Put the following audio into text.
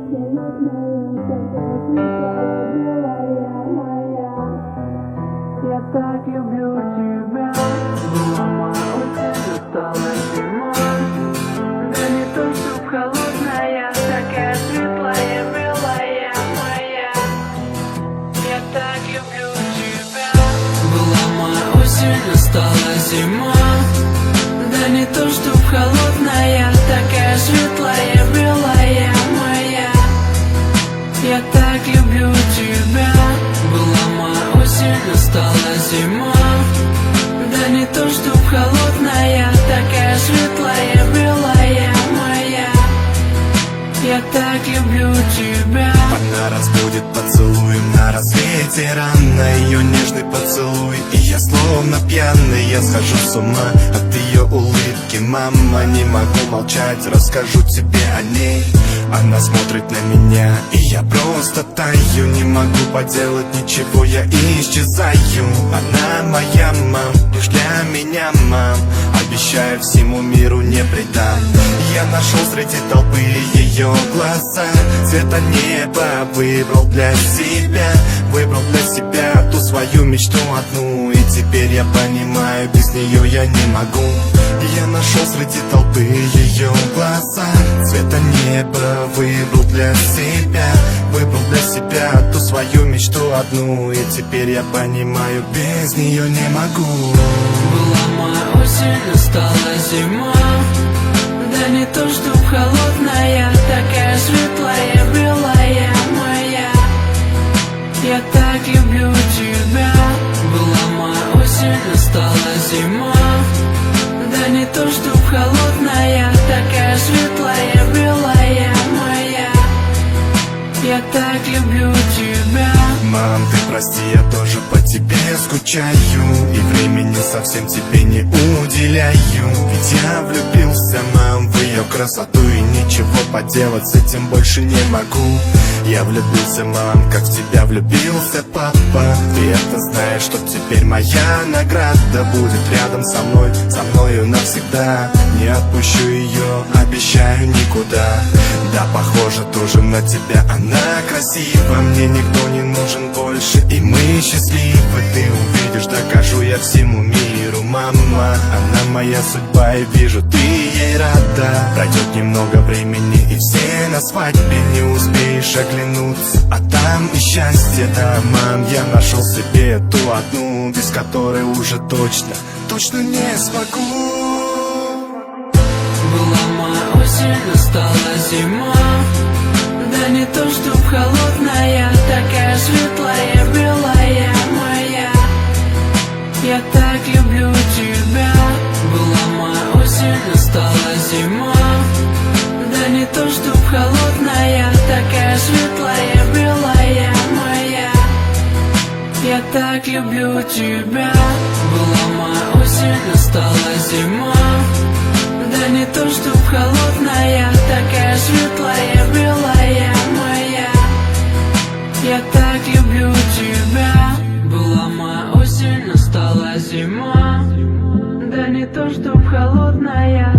Я так люблю тебя. Мама, очень устала зима. Да не то, чтоб холодная, такая светлая, белая моя. Я так люблю тебя. Была моя осень, настала зима. Да не то, чтоб холодная, такая светлая, белая моя. Я так люблю тебя. Была моя осень, настала зима. Да не то, чтоб холодная, такая светлая, белая моя. Я так люблю тебя. Она разбудит поцелуем на рассвете рано. Ее нежный поцелуй, и я словно пьяный. Я схожу с ума от ее улыбки. Мама, не могу молчать, расскажу тебе о ней. Она смотрит на меня, и я просто таю. Не могу поделать ничего, я исчезаю. Она моя мам, лишь для меня мам. Обещаю всему миру не предам. Я нашел среди толпы ее глаза, цвета неба. Выбрал для себя ту свою мечту одну. И теперь я понимаю, без нее я не могу. Я нашел среди толпы ее глаза, цвета неба. Выбрал для себя ту свою мечту одну. И теперь я понимаю, без нее не могу. Была моя осень, настала зима. Да не то, чтоб холодная, такая светлая, белая моя. Я так люблю тебя. Была моя осень, настала зима. Да не то, чтоб холодная, такая светлая, белая моя. Я так люблю тебя. Мам, ты прости, я тоже по тебе скучаю. И времени совсем тебе не уделяю. Ведь я влюбился, мам, в ее красоту. И ничего поделать с этим больше не могу. Я влюбился, мам, как в тебя влюбился папа. Ты это знаешь, что теперь моя награда будет рядом со мною навсегда. Не отпущу ее, обещаю никуда. Да, похоже тоже на тебя, она красива. Мне никто не нужен больше, и мы счастливы. Ты увидишь, докажу я всему миру. Мама, она моя судьба, и вижу, ты ей рада. Пройдет немного времени, и все на свадьбе. Не успеешь оглянуться, а там и счастье. Да, мам, я нашел себе ту одну, без которой уже точно не смогу. Была моя осень, настала зима. Да не то, чтоб холодная, такая светлая, белая моя. Я так люблю тебя. Была моя осень, настала зима. Да не то, чтоб холодная, такая светлая, белая моя. Я так люблю тебя. Была моя осень, настала зима. Да не то, чтоб холодная, такая светлая, белая моя. Я так люблю тебя. Была моя осень, настала зима. Да не то, чтоб холодная,